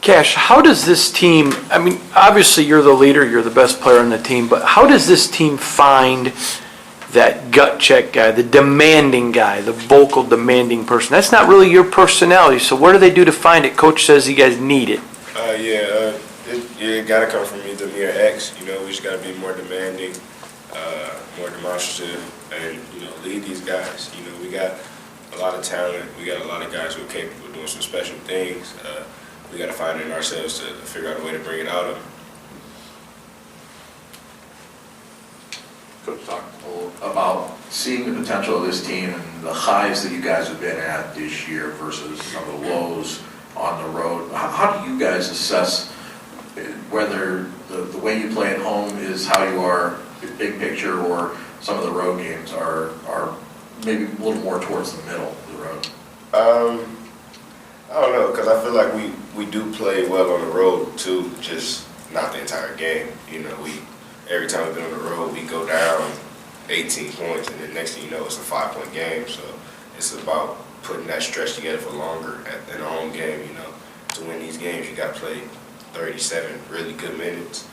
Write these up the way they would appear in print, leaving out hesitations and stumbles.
Cash, how does this team, I mean, obviously you're the leader, you're the best player on the team, but how does this team find that gut check guy, the demanding guy, the vocal demanding person? That's not really your personality, so what do they do to find it? Coach says you guys need it. It got to come from either me or X. We just got to be more demanding, more demonstrative, and, lead these guys. We got a lot of talent. We got a lot of guys who are capable of doing some special things. We got to find it in ourselves to figure out a way to bring it out of them. Coach, talk a little about seeing the potential of this team and the highs that you guys have been at this year versus some of the lows on the road. How do you guys assess whether the way you play at home is how you are big picture, or some of the road games are maybe a little more towards the middle of the road? I don't know, because I feel like we do play well on the road too, just not the entire game. Every time we've been on the road, we go down 18 points, and the next thing you know, it's a 5-point game. So it's about putting that stretch together for longer in a home game. To win these games, you got to play 37 really good minutes.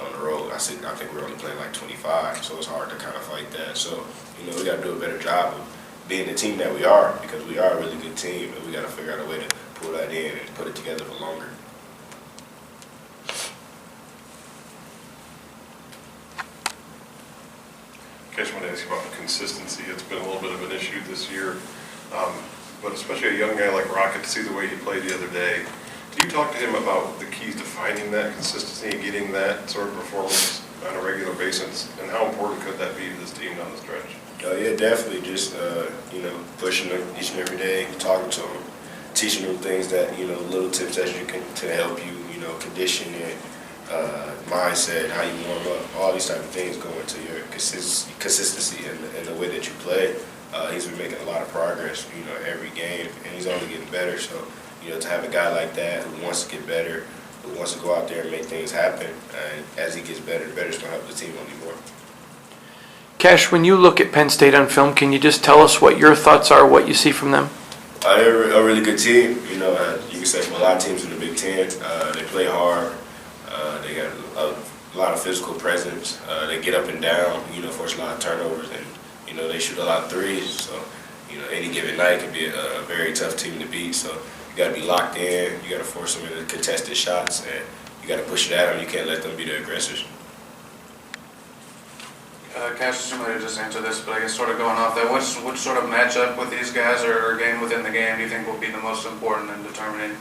On the road, I think we're only playing like 25, so it's hard to kind of fight that. So, we got to do a better job of being the team that we are, because we are a really good team, and we got to figure out a way to pull that in and put it together for longer. Cash, I want to ask you about the consistency. It's been a little bit of an issue this year, but especially a young guy like Rocket, to see the way he played the other day. Do you talk to him about the keys to finding that consistency and getting that sort of performance on a regular basis, and how important could that be to this team down the stretch? Oh yeah, definitely. Just pushing them each and every day, talking to them, teaching them things that little tips that you can to help you, conditioning, mindset, how you warm up, all these type of things go into your consistency and the way that you play. He's been making a lot of progress, every game, and he's only getting better. So, to have a guy like that who wants to get better, who wants to go out there and make things happen, and as he gets better and better, it's going to help the team only more. Cash, when you look at Penn State on film, can you just tell us what your thoughts are, what you see from them? They're a really good team. You can say from a lot of teams in the Big Ten. They play hard. They got a lot of physical presence. They get up and down, force a lot of turnovers, and, they shoot a lot of threes. So, any given night could be a very tough team to beat. So you got to be locked in. You got to force them into contested shots, and you got to push it at them. You can't let them be the aggressors. Cassius, you might have just answered this, but I guess sort of going off that, which sort of matchup with these guys or game within the game do you think will be the most important in determining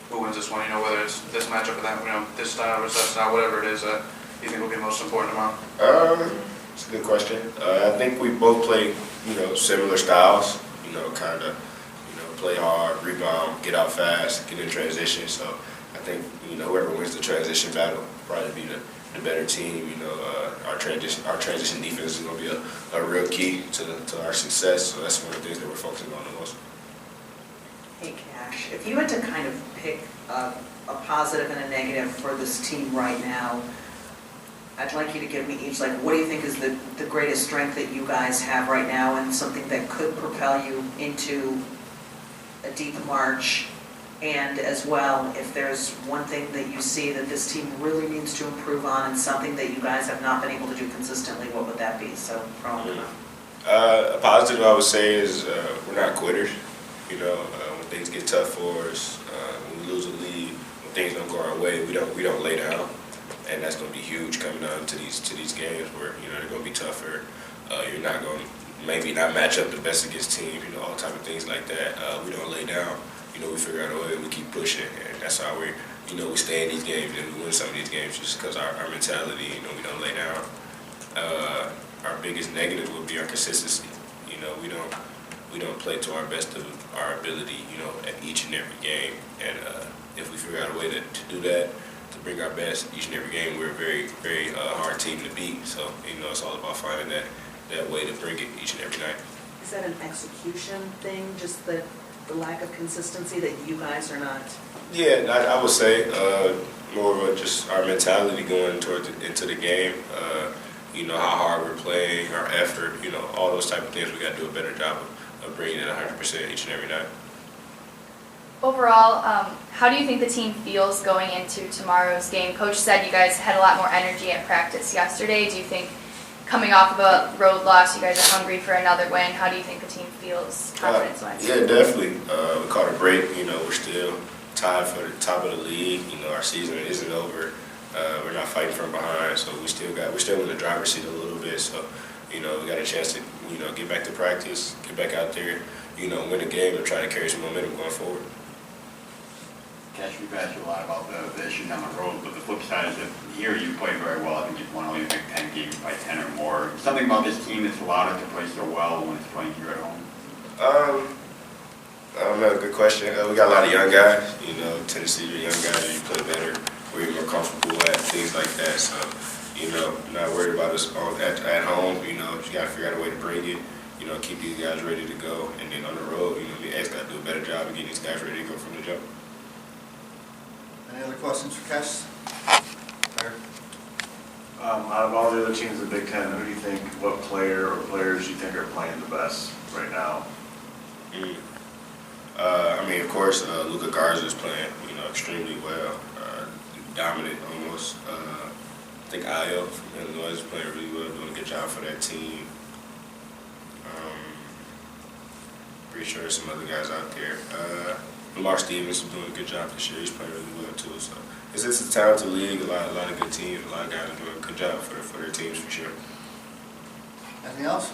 who wins this one? Whether it's this matchup or that, this style versus that style, whatever it is, you think will be most important tomorrow? It's a good question. I think we both play, similar styles. Kind of, play hard, rebound, get out fast, get in transition. So I think, whoever wins the transition battle will probably be the better team. Our transition defense is going to be a real key to our success. So that's one of the things that we're focusing on the most. Hey Cash, if you had to kind of pick a positive and a negative for this team right now, I'd like you to give me each, what do you think is the greatest strength that you guys have right now, and something that could propel you into a deep March? And as well, if there's one thing that you see that this team really needs to improve on, and something that you guys have not been able to do consistently, what would that be? So, a positive I would say is we're not quitters. When things get tough for us, when we lose a lead, when things don't go our way, we don't lay down, and that's going to be huge coming down to these games where they're going to be tougher. You're not going to maybe not match up the best against teams, all type of things like that. We don't lay down. We figure out a way, we keep pushing, and that's how we stay in these games and we win some of these games just because our mentality, we don't lay down. Our biggest negative would be our consistency. We don't play to our best of our ability, at each and every game, and if we figure out a way to do that, to bring our best each and every game, we're a very, very hard team to beat. So, it's all about finding that way to bring it each and every night. Is that an execution thing, just the lack of consistency that you guys are not? Yeah, I would say more of just our mentality going into the game. How hard we're playing, our effort, all those type of things. We got to do a better job of bringing it 100% each and every night. Overall, how do you think the team feels going into tomorrow's game? Coach said you guys had a lot more energy at practice yesterday. Do you think coming off of a road loss, you guys are hungry for another win? How do you think the team feels confidence-wise? Yeah, definitely. We caught a break. We're still tied for the top of the league. Our season isn't over. We're not fighting from behind, so we're still in the driver's seat a little bit. So, we got a chance to, get back to practice, get back out there, win a game and try to carry some momentum going forward. Cash, we've asked you a lot about the issues on the road, but the flip side is that here you play very well. I think you've won all your Big Ten games by 10 or more. Something about this team that's allowed it to play so well when it's playing here at home? I don't know, good question. We got a lot of young guys, Tennessee, young guys, you play better, where you're more comfortable at, things like that. So, not worried about us at home, you got to figure out a way to bring it, keep these guys ready to go. And then on the road, the X got to do a better job of getting these guys ready to go from the jump. Any other questions for Cash? Out of all the other teams in the Big Ten, who do you think, what player or players you think are playing the best right now? Of course, Luka Garza is playing, extremely well, dominant almost. I think Ayo from Illinois is playing really well, doing a good job for that team. Pretty sure there's some other guys out there. Lamar Stevens is doing a good job this year. He's playing really well too. So it's just a talented league. A lot of good teams. A lot of guys are doing a good job for their teams for sure. Anything else?